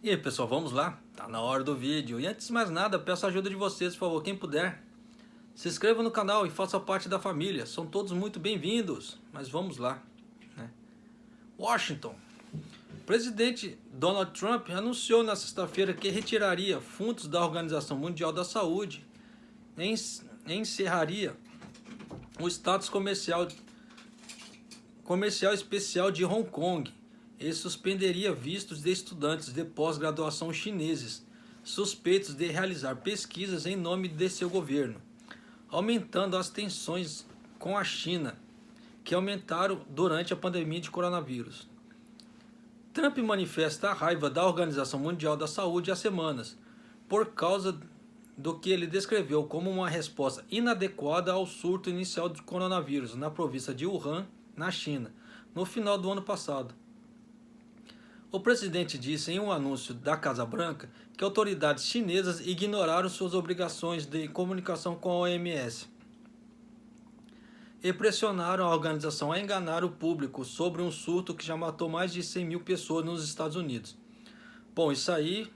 E aí pessoal, vamos lá? Tá na hora do vídeo. E antes de mais nada, peço a ajuda de vocês, por favor, quem puder. Se inscreva no canal e faça parte da família. São todos muito bem-vindos. Mas vamos lá, né? Washington. O presidente Donald Trump anunciou na sexta-feira que retiraria fundos da Organização Mundial da Saúde e encerraria o status comercial especial de Hong Kong e suspenderia vistos de estudantes de pós-graduação chineses suspeitos de realizar pesquisas em nome de seu governo, aumentando as tensões com a China, que aumentaram durante a pandemia de coronavírus. Trump manifesta a raiva da Organização Mundial da Saúde há semanas, por causa do que ele descreveu como uma resposta inadequada ao surto inicial de coronavírus na província de Wuhan, na China, no final do ano passado. O presidente disse em um anúncio da Casa Branca que autoridades chinesas ignoraram suas obrigações de comunicação com a OMS e pressionaram a organização a enganar o público sobre um surto que já matou mais de 100 mil pessoas nos Estados Unidos. Bom, isso aí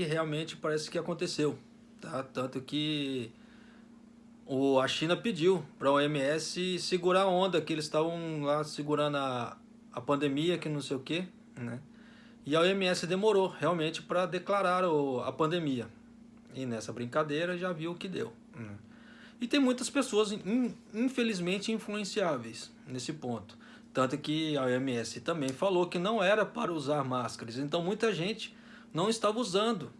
realmente parece que aconteceu, tá? Tanto que a China pediu para a OMS segurar a onda, que eles estavam lá segurando a pandemia, que não sei o que, né? E a OMS demorou realmente para declarar a pandemia. E nessa brincadeira já viu o que deu, né? E tem muitas pessoas, infelizmente, influenciáveis nesse ponto. Tanto que a OMS também falou que não era para usar máscaras. Então muita gente não estava usando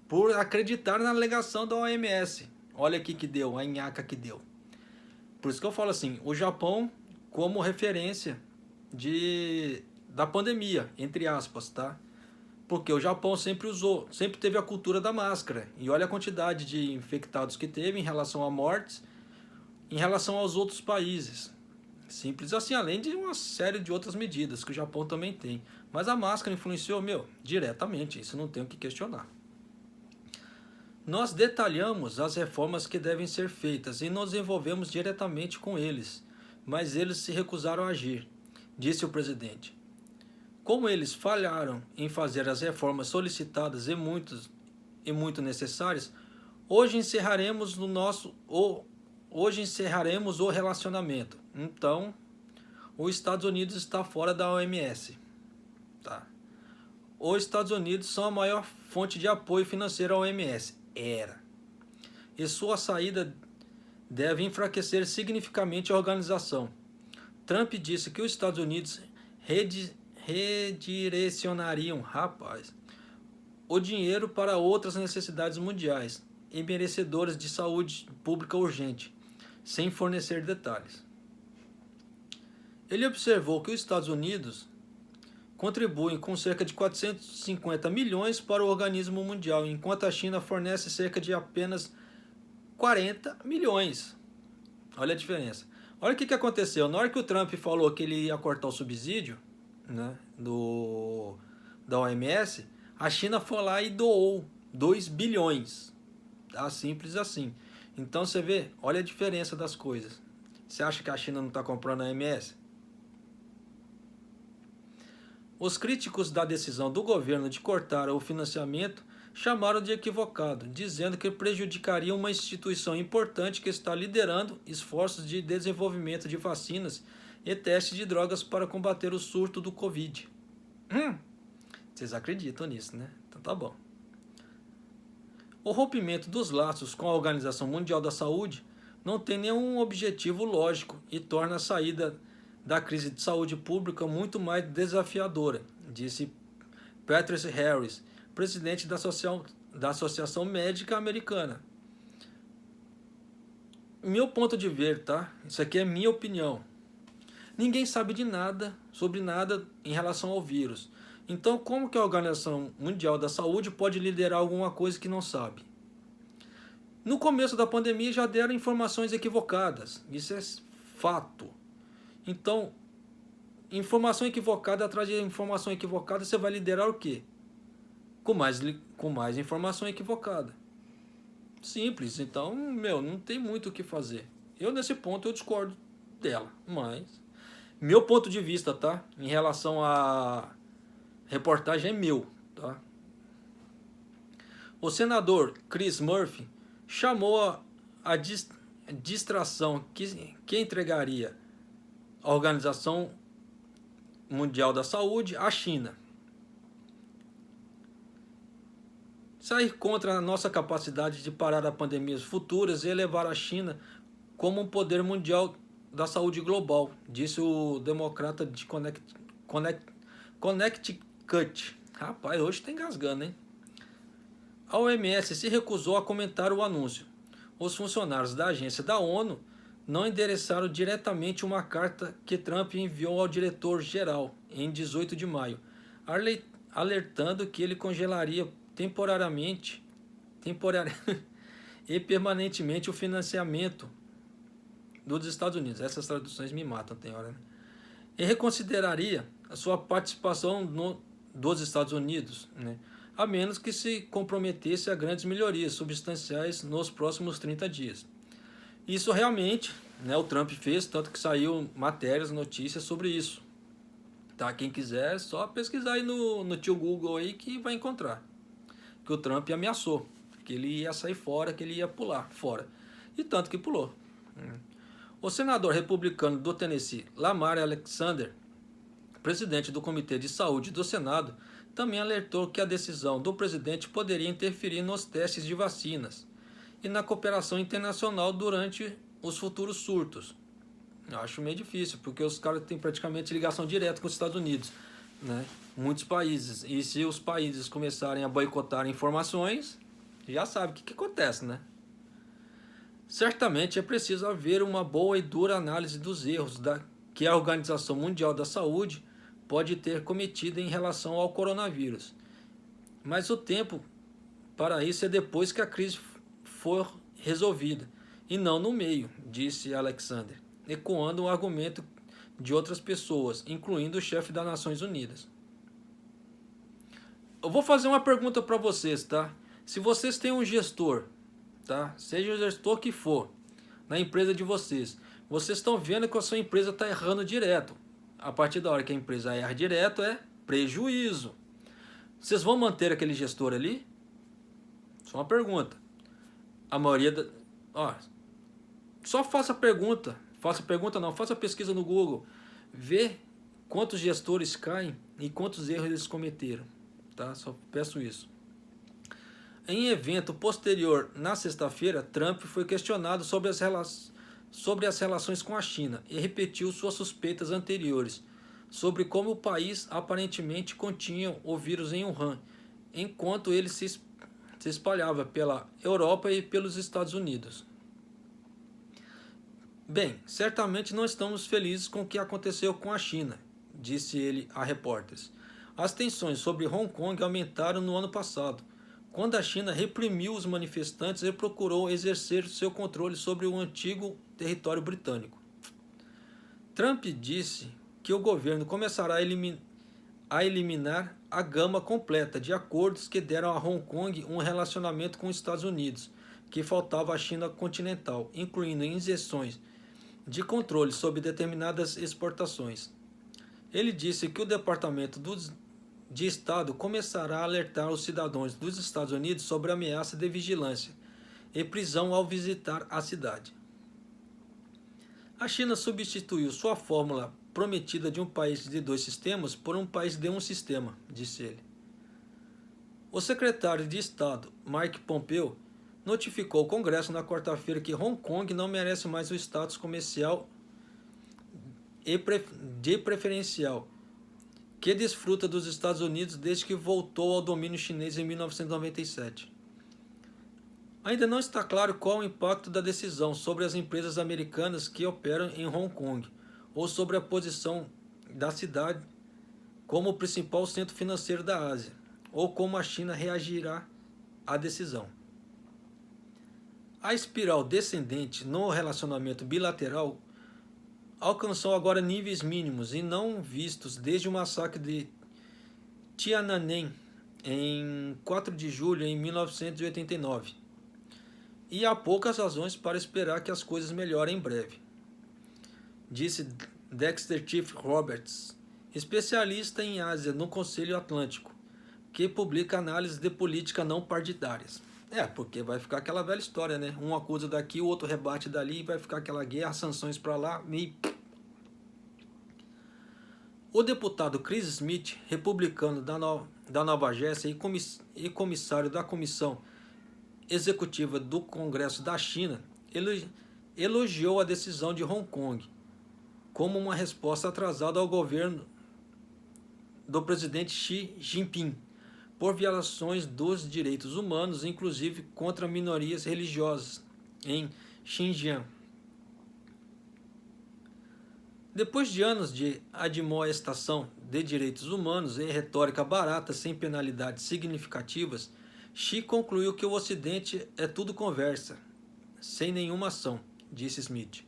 por acreditar na alegação da OMS. Olha aqui que deu, a nhaca que deu. Por isso que eu falo assim, o Japão como referência da pandemia, entre aspas, tá? Porque o Japão sempre teve a cultura da máscara. E olha a quantidade de infectados que teve em relação a mortes, em relação aos outros países. Simples assim, além de uma série de outras medidas que o Japão também tem. Mas a máscara influenciou, diretamente, isso não tem o que questionar. Nós detalhamos as reformas que devem ser feitas e nos envolvemos diretamente com eles, mas eles se recusaram a agir, disse o presidente. Como eles falharam em fazer as reformas solicitadas e muito necessárias, hoje encerraremos o relacionamento. Então, os Estados Unidos está fora da OMS. Tá? Os Estados Unidos são a maior fonte de apoio financeiro à OMS. Era. E sua saída deve enfraquecer significativamente a organização. Trump disse que os Estados Unidos redirecionariam, o dinheiro para outras necessidades mundiais e merecedores de saúde pública urgente, sem fornecer detalhes. Ele observou que os Estados Unidos contribuem com cerca de 450 milhões para o organismo mundial, enquanto a China fornece cerca de apenas 40 milhões. Olha a diferença. Olha o que aconteceu. Na hora que o Trump falou que ele ia cortar o subsídio, né, da OMS, a China foi lá e doou 2 bilhões. Tá? Simples assim. Então você vê, olha a diferença das coisas. Você acha que a China não está comprando a OMS? Os críticos da decisão do governo de cortar o financiamento chamaram de equivocado, dizendo que prejudicaria uma instituição importante que está liderando esforços de desenvolvimento de vacinas e testes de drogas para combater o surto do Covid. Vocês acreditam nisso, né? Então tá bom. O rompimento dos laços com a Organização Mundial da Saúde não tem nenhum objetivo lógico e torna a saída da crise de saúde pública muito mais desafiadora, disse Patrice Harris, presidente da Associação Médica Americana. Meu ponto de ver, tá? Isso aqui é minha opinião. Ninguém sabe de nada, sobre nada em relação ao vírus. Então, como que a Organização Mundial da Saúde pode liderar alguma coisa que não sabe? No começo da pandemia já deram informações equivocadas. Isso é fato. Então, informação equivocada atrás de informação equivocada, você vai liderar o quê? Com mais informação equivocada. Simples. Então, não tem muito o que fazer. Nesse ponto, eu discordo dela. Mas, meu ponto de vista, tá? Em relação a reportagem é meu, tá? O senador Chris Murphy chamou a distração que entregaria a Organização Mundial da Saúde à China. Sair contra a nossa capacidade de parar a pandemias futuras e elevar a China como um poder mundial da saúde global, disse o democrata de Connecticut. Rapaz, hoje tá engasgando, hein? A OMS se recusou a comentar o anúncio. Os funcionários da agência da ONU não endereçaram diretamente uma carta que Trump enviou ao diretor-geral em 18 de maio, alertando que ele congelaria temporariamente e permanentemente o financiamento dos Estados Unidos. Essas traduções me matam, tem hora, né? E reconsideraria a sua participação dos Estados Unidos, né? A menos que se comprometesse a grandes melhorias substanciais nos próximos 30 dias. Isso realmente, né, o Trump fez, tanto que saiu matérias, notícias sobre isso. Tá? Quem quiser, é só pesquisar aí no tio Google aí que vai encontrar. Que o Trump ameaçou, que ele ia sair fora, que ele ia pular fora. E tanto que pulou. O senador republicano do Tennessee, Lamar Alexander, presidente do Comitê de Saúde do Senado, também alertou que a decisão do presidente poderia interferir nos testes de vacinas e na cooperação internacional durante os futuros surtos. Eu acho meio difícil, porque os caras têm praticamente ligação direta com os Estados Unidos, né? Muitos países. E se os países começarem a boicotar informações, já sabe o que acontece, né? Certamente é preciso haver uma boa e dura análise dos erros que a Organização Mundial da Saúde pode ter cometido em relação ao coronavírus. Mas o tempo para isso é depois que a crise for resolvida, e não no meio, disse Alexander, ecoando um argumento de outras pessoas, incluindo o chefe das Nações Unidas. Eu vou fazer uma pergunta para vocês, tá? Se vocês têm um gestor, tá? Seja o gestor que for, na empresa de vocês, vocês estão vendo que a sua empresa está errando direto. A partir da hora que a empresa erra direto, é prejuízo. Vocês vão manter aquele gestor ali? Só uma pergunta. A maioria da... só faça pergunta. Faça pergunta não, faça pesquisa no Google. Vê quantos gestores caem e quantos erros eles cometeram. Tá? Só peço isso. Em evento posterior, na sexta-feira, Trump foi questionado sobre as relações com a China e repetiu suas suspeitas anteriores sobre como o país aparentemente continha o vírus em Wuhan, enquanto ele se espalhava pela Europa e pelos Estados Unidos. Bem, certamente não estamos felizes com o que aconteceu com a China, disse ele a repórteres. As tensões sobre Hong Kong aumentaram no ano passado, quando a China reprimiu os manifestantes e procurou exercer seu controle sobre o antigo território britânico. Trump disse que o governo começará a eliminar a gama completa de acordos que deram a Hong Kong um relacionamento com os Estados Unidos, que faltava à China continental, incluindo injeções de controle sobre determinadas exportações. Ele disse que o Departamento de Estado começará a alertar os cidadãos dos Estados Unidos sobre a ameaça de vigilância e prisão ao visitar a cidade. A China substituiu sua fórmula prometida de um país de dois sistemas por um país de um sistema, disse ele. O secretário de Estado, Mike Pompeo, notificou ao Congresso na quarta-feira que Hong Kong não merece mais o status comercial de preferencial que desfruta dos Estados Unidos desde que voltou ao domínio chinês em 1997. Ainda não está claro qual o impacto da decisão sobre as empresas americanas que operam em Hong Kong, ou sobre a posição da cidade como o principal centro financeiro da Ásia, ou como a China reagirá à decisão. A espiral descendente no relacionamento bilateral alcançou agora níveis mínimos e não vistos desde o massacre de Tiananmen em 4 de julho de 1989. E há poucas razões para esperar que as coisas melhorem em breve, disse Dexter Chief Roberts, especialista em Ásia no Conselho Atlântico, que publica análises de política não partidárias. Porque vai ficar aquela velha história, né? Um acusa daqui, o outro rebate dali, vai ficar aquela guerra, sanções para lá, e... O deputado Chris Smith, republicano da Nova Jersey e comissário da Comissão Executiva do Congresso da China, elogiou a decisão de Hong Kong como uma resposta atrasada ao governo do presidente Xi Jinping por violações dos direitos humanos, inclusive contra minorias religiosas, em Xinjiang. Depois de anos de admoestação de direitos humanos e retórica barata sem penalidades significativas, Xi concluiu que o Ocidente é tudo conversa, sem nenhuma ação, disse Smith.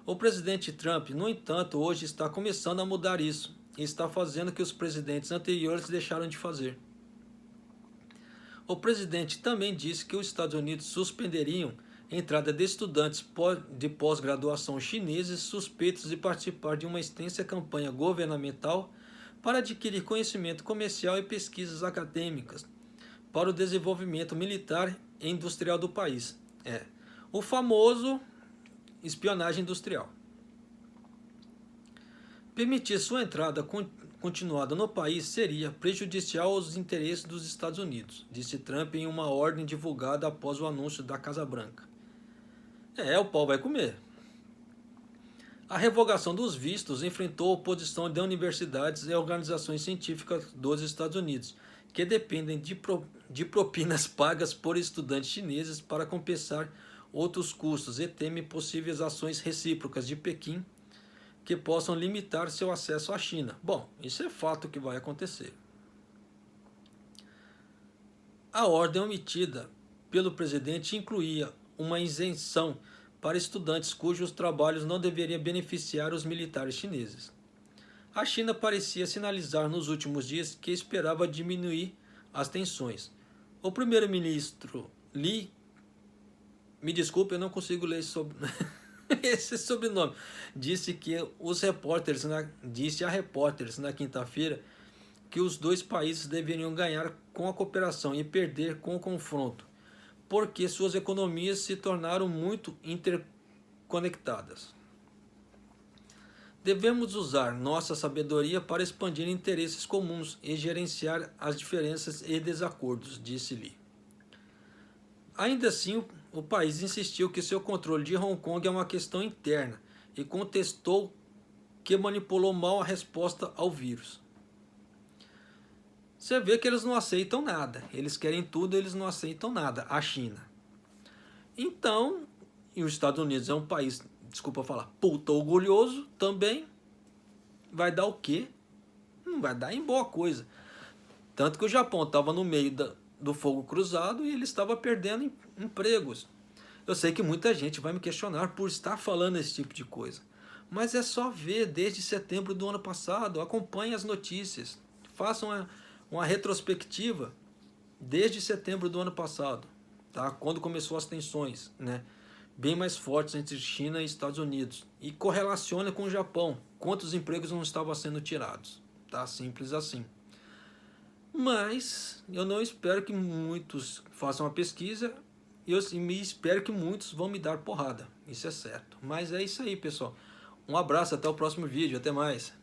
O presidente Trump, no entanto, hoje está começando a mudar isso e está fazendo o que os presidentes anteriores deixaram de fazer. O presidente também disse que os Estados Unidos suspenderiam a entrada de estudantes de pós-graduação chineses suspeitos de participar de uma extensa campanha governamental para adquirir conhecimento comercial e pesquisas acadêmicas para o desenvolvimento militar e industrial do país. O famoso espionagem industrial. Permitir sua entrada continuada no país seria prejudicial aos interesses dos Estados Unidos, disse Trump em uma ordem divulgada após o anúncio da Casa Branca. O pau vai comer. A revogação dos vistos enfrentou a oposição de universidades e organizações científicas dos Estados Unidos, que dependem de propinas pagas por estudantes chineses para compensar outros custos e temem possíveis ações recíprocas de Pequim que possam limitar seu acesso à China. Bom, isso é fato que vai acontecer. A ordem omitida pelo presidente incluía uma isenção para estudantes cujos trabalhos não deveriam beneficiar os militares chineses. A China parecia sinalizar nos últimos dias que esperava diminuir as tensões. O primeiro-ministro Li, me desculpe, eu não consigo ler esse sobrenome, disse a repórteres na quinta-feira que os dois países deveriam ganhar com a cooperação e perder com o confronto, porque suas economias se tornaram muito interconectadas. Devemos usar nossa sabedoria para expandir interesses comuns e gerenciar as diferenças e desacordos, disse Li. Ainda assim, o país insistiu que seu controle de Hong Kong é uma questão interna e contestou que manipulou mal a resposta ao vírus. Você vê que eles não aceitam nada. Eles querem tudo, eles não aceitam nada. A China. Então, e os Estados Unidos é um país, desculpa falar, puta orgulhoso também. Vai dar o quê? Não vai dar em boa coisa. Tanto que o Japão estava no meio do fogo cruzado e ele estava perdendo empregos. Eu sei que muita gente vai me questionar por estar falando esse tipo de coisa. Mas é só ver desde setembro do ano passado. Acompanhe as notícias. Façam uma retrospectiva desde setembro do ano passado, tá? Quando começou as tensões, né? Bem mais fortes entre China e Estados Unidos. E correlaciona com o Japão. Quantos empregos não estavam sendo tirados. Tá? Simples assim. Mas eu não espero que muitos façam a pesquisa. Eu me espero que muitos vão me dar porrada. Isso é certo. Mas é isso aí, pessoal. Um abraço, até o próximo vídeo. Até mais.